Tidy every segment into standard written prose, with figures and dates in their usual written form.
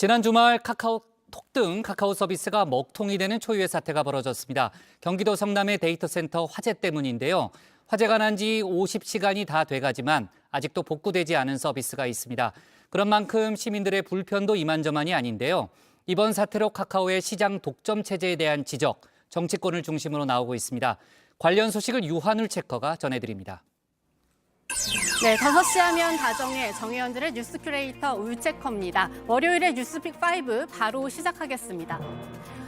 지난 주말 카카오톡 등 카카오 서비스가 먹통이 되는 초유의 사태가 벌어졌습니다. 경기도 성남의 데이터 센터 화재 때문인데요. 화재가 난 지 50시간이 다 돼가지만 아직도 복구되지 않은 서비스가 있습니다. 그런 만큼 시민들의 불편도 이만저만이 아닌데요. 이번 사태로 카카오의 시장 독점 체제에 대한 지적, 정치권을 중심으로 나오고 있습니다. 관련 소식을 유한울 체커가 전해드립니다. 네, 5시 하면 다정의 정의원들의 뉴스 큐레이터 울체커입니다. 월요일의 뉴스픽5 바로 시작하겠습니다.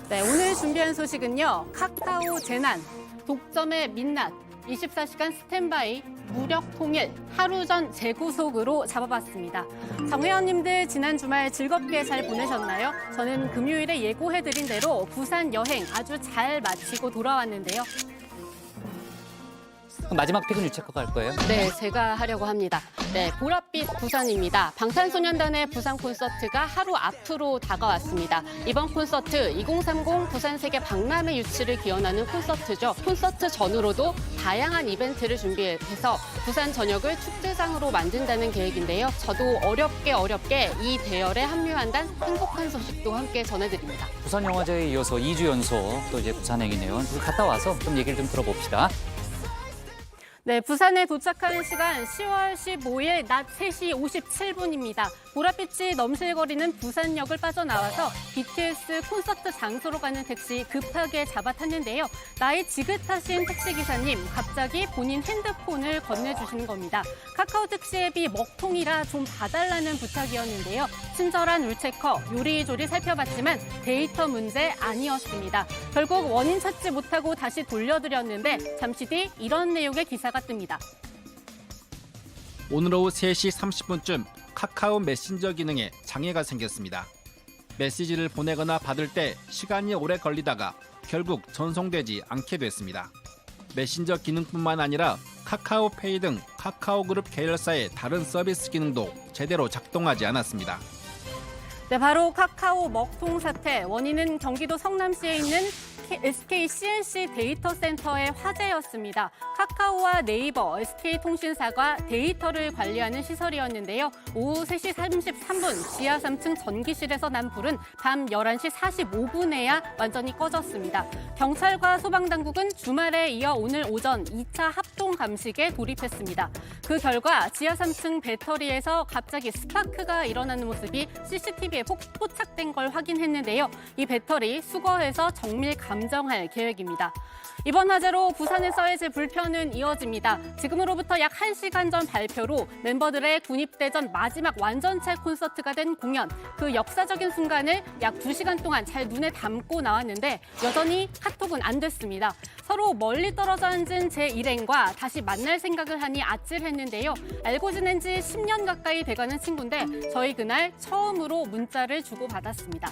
네, 오늘 준비한 소식은요. 카카오 재난, 독점의 민낯, 24시간 스탠바이, 무력 통일, 하루 전 재구속으로 잡아봤습니다. 정 의원님들 지난 주말 즐겁게 잘 보내셨나요? 저는 금요일에 예고해드린 대로 부산 여행 아주 잘 마치고 돌아왔는데요. 마지막 픽은 유체커가 할 거예요? 네, 제가 하려고 합니다. 네, 보랏빛 부산입니다. 방탄소년단의 부산 콘서트가 하루 앞으로 다가왔습니다. 이번 콘서트 2030 부산 세계 박람회 유치를 기원하는 콘서트죠. 콘서트 전후로도 다양한 이벤트를 준비해서 부산 전역을 축제장으로 만든다는 계획인데요. 저도 어렵게 이 대열에 합류한다는 행복한 소식도 함께 전해드립니다. 부산영화제에 이어서 2주 연속 또 이제 부산행이네요. 갔다 와서 좀 얘기를 좀 들어봅시다. 네, 부산에 도착하는 시간 10월 15일 낮 3시 57분입니다. 보랏빛이 넘실거리는 부산역을 빠져나와서 BTS 콘서트 장소로 가는 택시 급하게 잡아탔는데요. 나이 지긋하신 택시기사님 갑자기 본인 핸드폰을 건네주시는 겁니다. 카카오 택시 앱이 먹통이라 좀 봐달라는 부탁이었는데요. 친절한 울체커 요리조리 살펴봤지만 데이터 문제 아니었습니다. 결국 원인 찾지 못하고 다시 돌려드렸는데 잠시 뒤 이런 내용의 기사가 뜹니다. 오늘 오후 3시 30분쯤 카카오 메신저 기능에 장애가 생겼습니다. 메시지를 보내거나 받을 때 시간이 오래 걸리다가 결국 전송되지 않게 됐습니다. 메신저 기능뿐만 아니라 카카오페이 등 카카오그룹 계열사의 다른 서비스 기능도 제대로 작동하지 않았습니다. 네, 바로 카카오 먹통 사태. 원인은 경기도 성남시에 있는 SK CNC 데이터 센터의 화재였습니다. 카카오와 네이버, SK통신사가 데이터를 관리하는 시설이었는데요. 오후 3시 33분 지하 3층 전기실에서 난 불은 밤 11시 45분에야 완전히 꺼졌습니다. 경찰과 소방당국은 주말에 이어 오늘 오전 2차 합동 감식에 돌입했습니다. 그 결과 지하 3층 배터리에서 갑자기 스파크가 일어나는 모습이 CCTV에 포착된 걸 확인했는데요. 이 배터리 수거해서 정밀 감정할 계획입니다. 이번 화재로 부산에 쌓여질 불편은 이어집니다. 지금으로부터 약 1시간 전 발표로 멤버들의 군입대전 마지막 완전체 콘서트가 된 공연. 그 역사적인 순간을 약 2시간 동안 잘 눈에 담고 나왔는데 여전히 카톡은 안 됐습니다. 서로 멀리 떨어져 앉은 제 일행과 다시 만날 생각을 하니 아찔했는데요. 알고 지낸 지 10년 가까이 돼가는 친구인데 저희 그날 처음으로 문자를 주고받았습니다.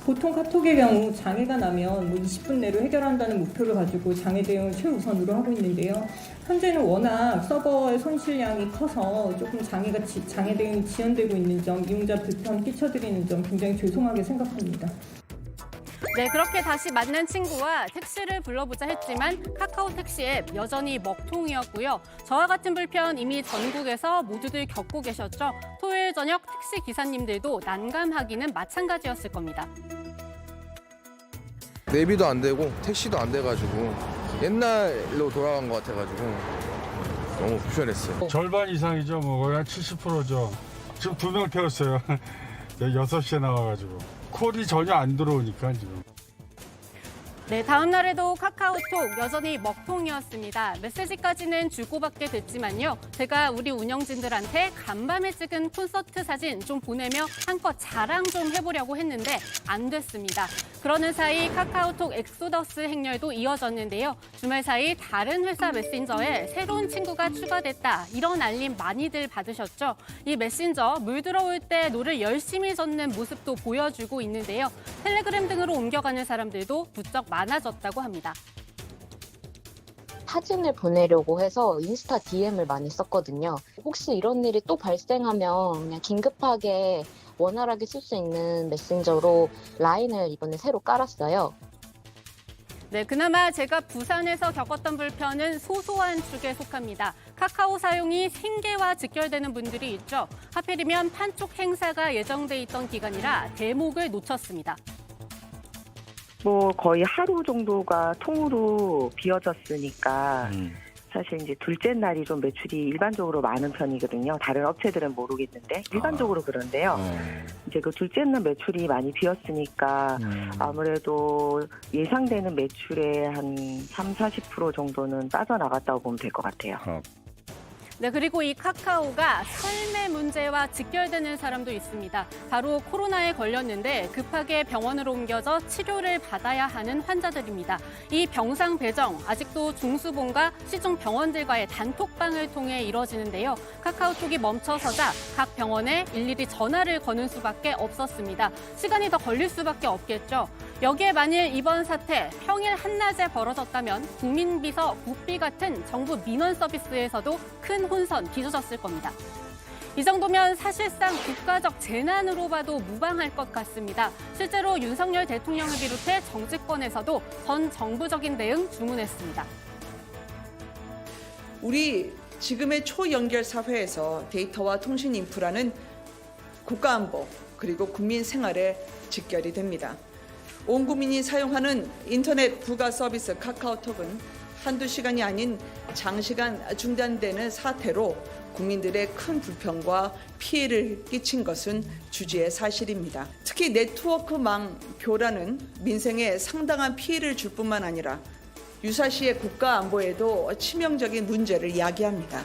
보통 카톡의 경우 장애가 나면 20분 내로 해결한다는 목표를 가지고 장애 대응을 최우선으로 하고 있는데요. 현재는 워낙 서버의 손실량이 커서 조금 장애 대응이 지연되고 있는 점, 이용자 불편 끼쳐드리는 점 굉장히 죄송하게 생각합니다. 네, 그렇게 다시 만난 친구와 택시를 불러보자 했지만 카카오 택시 앱 여전히 먹통이었고요. 저와 같은 불편 이미 전국에서 모두들 겪고 계셨죠. 토요일 저녁 택시 기사님들도 난감하기는 마찬가지였을 겁니다. 내비도 안 되고 택시도 안 돼가지고 옛날로 돌아간 것 같아가지고 너무 불편했어요. 절반 이상이죠. 뭐 거의 한 70%죠. 지금 2명 태웠어요. 6시에 나와가지고 콜이 전혀 안 들어오니까 지금. 네, 다음 날에도 카카오톡 여전히 먹통이었습니다. 메시지까지는 주고받게 됐지만요. 제가 우리 운영진들한테 간밤에 찍은 콘서트 사진 좀 보내며 한껏 자랑 좀 해보려고 했는데 안 됐습니다. 그러는 사이 카카오톡 엑소더스 행렬도 이어졌는데요. 주말 사이 다른 회사 메신저에 새로운 친구가 추가됐다. 이런 알림 많이들 받으셨죠. 이 메신저 물 들어올 때 노를 열심히 젓는 모습도 보여주고 있는데요. 텔레그램 등으로 옮겨가는 사람들도 부쩍 많아졌다고 합니다. 사진을 보내려고 해서 인스타 DM을 많이 썼거든요. 혹시 이런 일이 또 발생하면 그냥 긴급하게 원활하게 쓸 수 있는 메신저로 라인을 이번에 새로 깔았어요. 네, 그나마 제가 부산에서 겪었던 불편은 소소한 축에 속합니다. 카카오 사용이 생계와 직결되는 분들이 있죠. 하필이면 판촉 행사가 예정돼 있던 기간이라 대목을 놓쳤습니다. 뭐 거의 하루 정도가 통으로 비어졌으니까 사실 이제 둘째 날이 좀 매출이 일반적으로 많은 편이거든요. 다른 업체들은 모르겠는데 일반적으로 그런데요. 이제 그 둘째 날 매출이 많이 비었으니까 아무래도 예상되는 매출의 한 30-40% 정도는 빠져나갔다고 보면 될 것 같아요. 네, 그리고 이 카카오가 삶의 문제와 직결되는 사람도 있습니다. 바로 코로나에 걸렸는데 급하게 병원으로 옮겨져 치료를 받아야 하는 환자들입니다. 이 병상 배정 아직도 중수본과 시중 병원들과의 단톡방을 통해 이뤄지는데요. 카카오톡이 멈춰서자 각 병원에 일일이 전화를 거는 수밖에 없었습니다. 시간이 더 걸릴 수밖에 없겠죠. 여기에 만일 이번 사태 평일 한낮에 벌어졌다면 국민비서, 국비 같은 정부 민원 서비스에서도 큰 혼선 빚어졌을 겁니다. 이 정도면 사실상 국가적 재난으로 봐도 무방할 것 같습니다. 실제로 윤석열 대통령을 비롯해 정치권에서도 전 정부적인 대응 주문했습니다. 우리 지금의 초연결 사회에서 데이터와 통신 인프라는 국가안보 그리고 국민 생활에 직결이 됩니다. 온 국민이 사용하는 인터넷 부가 서비스 카카오톡은 한두 시간이 아닌 장시간 중단되는 사태로 국민들의 큰 불편과 피해를 끼친 것은 주지의 사실입니다. 특히 네트워크망 교란은 민생에 상당한 피해를 줄 뿐만 아니라 유사시의 국가 안보에도 치명적인 문제를 야기합니다.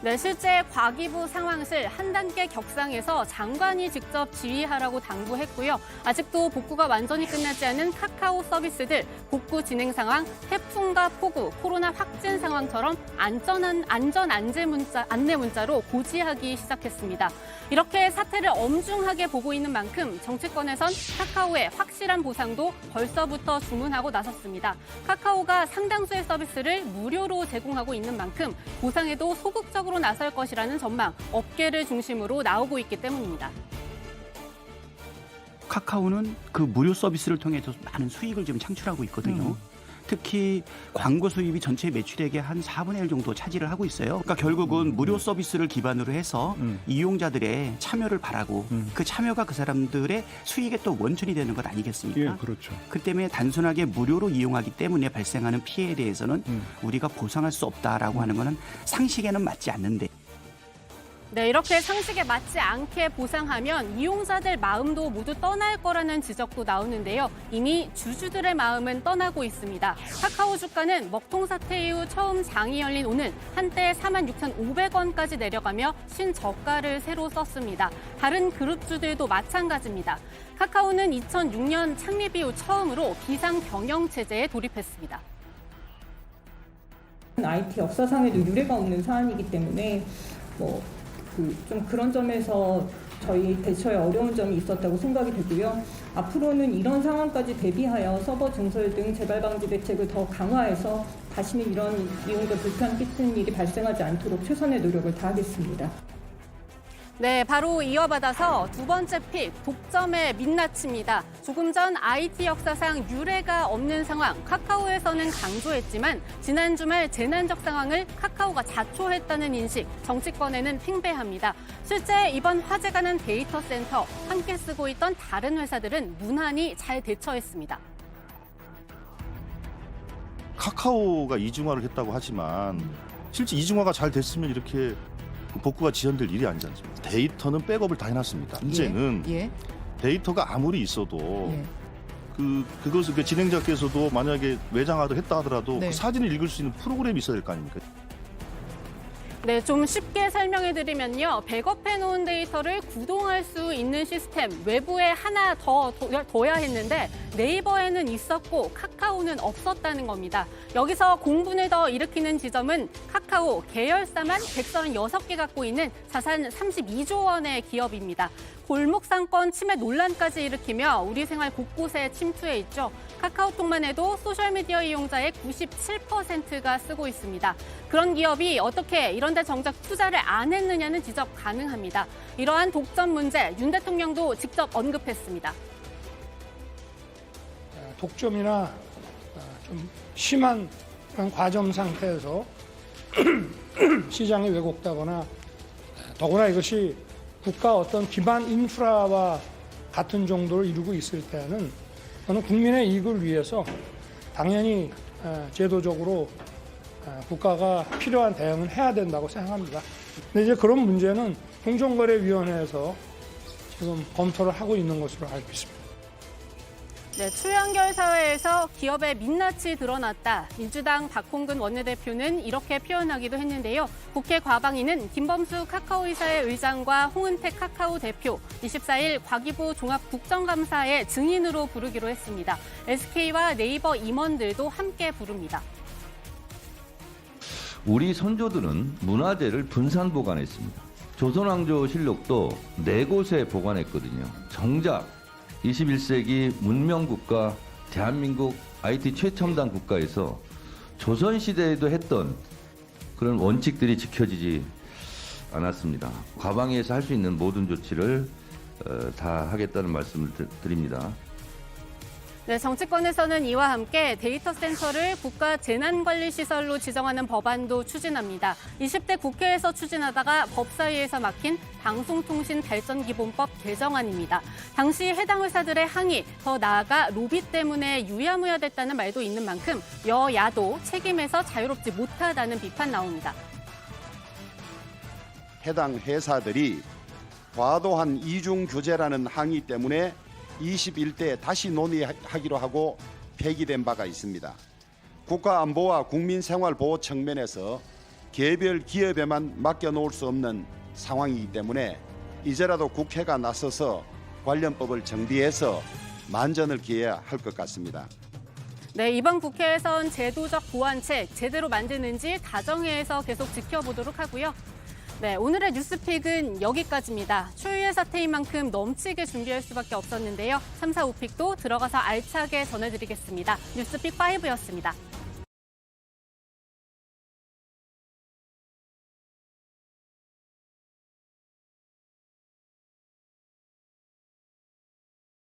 네, 실제 과기부 상황실 한 단계 격상에서 장관이 직접 지휘하라고 당부했고요. 아직도 복구가 완전히 끝나지 않은 카카오 서비스들 복구 진행 상황, 태풍과 폭우, 코로나 확진 상황처럼 안전 안내 문자로 고지하기 시작했습니다. 이렇게 사태를 엄중하게 보고 있는 만큼 정치권에선 카카오의 확실한 보상도 벌써부터 주문하고 나섰습니다. 카카오가 상당수의 서비스를 무료로 제공하고 있는 만큼 보상에도 소극적으로 나설 것이라는 전망, 업계를 중심으로 나오고 있기 때문입니다. 카카오는 그 무료 서비스를 통해서 많은 수익을 지금 창출하고 있거든요. 특히 광고 수입이 전체 매출액의 한 4분의 1 정도 차지를 하고 있어요. 그러니까 결국은 무료 서비스를 기반으로 해서 이용자들의 참여를 바라고 그 참여가 그 사람들의 수익의 또 원천이 되는 것 아니겠습니까? 예, 그렇죠. 그 때문에 단순하게 무료로 이용하기 때문에 발생하는 피해에 대해서는 우리가 보상할 수 없다라고 하는 것은 상식에는 맞지 않는데. 네, 이렇게 상식에 맞지 않게 보상하면 이용자들 마음도 모두 떠날 거라는 지적도 나오는데요. 이미 주주들의 마음은 떠나고 있습니다. 카카오 주가는 먹통 사태 이후 처음 장이 열린 오늘 한때 46,500원까지 내려가며 신저가를 새로 썼습니다. 다른 그룹주들도 마찬가지입니다. 카카오는 2006년 창립 이후 처음으로 비상 경영 체제에 돌입했습니다. IT 역사상에도 유례가 없는 사안이기 때문에 좀 그런 점에서 저희 대처에 어려운 점이 있었다고 생각이 되고요. 앞으로는 이런 상황까지 대비하여 서버 증설 등 재발 방지 대책을 더 강화해서 다시는 이런 이용자 불편 끼치는 일이 발생하지 않도록 최선의 노력을 다하겠습니다. 네, 바로 이어받아서 두 번째 픽, 독점의 민낯입니다. 조금 전 IT 역사상 유례가 없는 상황, 카카오에서는 강조했지만 지난 주말 재난적 상황을 카카오가 자초했다는 인식, 정치권에는 팽배합니다. 실제 이번 화재가 난 데이터 센터, 함께 쓰고 있던 다른 회사들은 무난히 잘 대처했습니다. 카카오가 이중화를 했다고 하지만 실제 이중화가 잘 됐으면 이렇게 복구가 지연될 일이 아니지 않습니까? 데이터는 백업을 다 해놨습니다. 문제는 데이터가 아무리 있어도 그것을 그 진행자께서도 만약에 외장하드 했다 하더라도 그 사진을 읽을 수 있는 프로그램이 있어야 될 거 아닙니까? 네, 좀 쉽게 설명해드리면요. 백업해놓은 데이터를 구동할 수 있는 시스템, 외부에 하나 더 둬야 했는데 네이버에는 있었고 카카오는 없었다는 겁니다. 여기서 공분을 더 일으키는 지점은 카카오 계열사만 136개 갖고 있는 자산 32조 원의 기업입니다. 골목상권 침해 논란까지 일으키며 우리 생활 곳곳에 침투해 있죠. 카카오톡만 해도 소셜미디어 이용자의 97%가 쓰고 있습니다. 그런 기업이 어떻게 이런 데 정작 투자를 안 했느냐는 지적 가능합니다. 이러한 독점 문제, 윤 대통령도 직접 언급했습니다. 독점이나 좀 심한 그런 과점 상태에서 시장이 왜곡되거나 더구나 이것이 국가 어떤 기반 인프라와 같은 정도를 이루고 있을 때는 저는 국민의 이익을 위해서 당연히 제도적으로 국가가 필요한 대응을 해야 된다고 생각합니다. 근데 이제 그런 문제는 공정거래위원회에서 지금 검토를 하고 있는 것으로 알고 있습니다. 네, 초연결 사회에서 기업의 민낯이 드러났다. 민주당 박홍근 원내대표는 이렇게 표현하기도 했는데요. 국회 과방위는 김범수 카카오이사의 의장과 홍은택 카카오 대표 24일 과기부 종합국정감사에 증인으로 부르기로 했습니다. SK와 네이버 임원들도 함께 부릅니다. 우리 선조들은 문화재를 분산 보관했습니다. 조선왕조 실록도 4곳에 보관했거든요. 정작 21세기 문명국가 대한민국 IT 최첨단 국가에서 조선시대에도 했던 그런 원칙들이 지켜지지 않았습니다. 과방위에서 할 수 있는 모든 조치를 다 하겠다는 말씀을 드립니다. 네, 정치권에서는 이와 함께 데이터 센터를 국가 재난관리시설로 지정하는 법안도 추진합니다. 20대 국회에서 추진하다가 법사위에서 막힌 방송통신발전기본법 개정안입니다. 당시 해당 회사들의 항의, 더 나아가 로비 때문에 유야무야됐다는 말도 있는 만큼 여야도 책임에서 자유롭지 못하다는 비판 나옵니다. 해당 회사들이 과도한 이중규제라는 항의 때문에 21대에 다시 논의하기로 하고 폐기된 바가 있습니다. 국가안보와 국민생활보호 측면에서 개별 기업에만 맡겨놓을 수 없는 상황이기 때문에 이제라도 국회가 나서서 관련법을 정비해서 만전을 기해야 할 것 같습니다. 네, 이번 국회에선 제도적 보완책 제대로 만드는지 다정회에서 계속 지켜보도록 하고요. 네, 오늘의 뉴스픽은 여기까지입니다. 초유의 사태인 만큼 넘치게 준비할 수밖에 없었는데요. 3, 4, 5픽도 들어가서 알차게 전해드리겠습니다. 뉴스픽 5였습니다.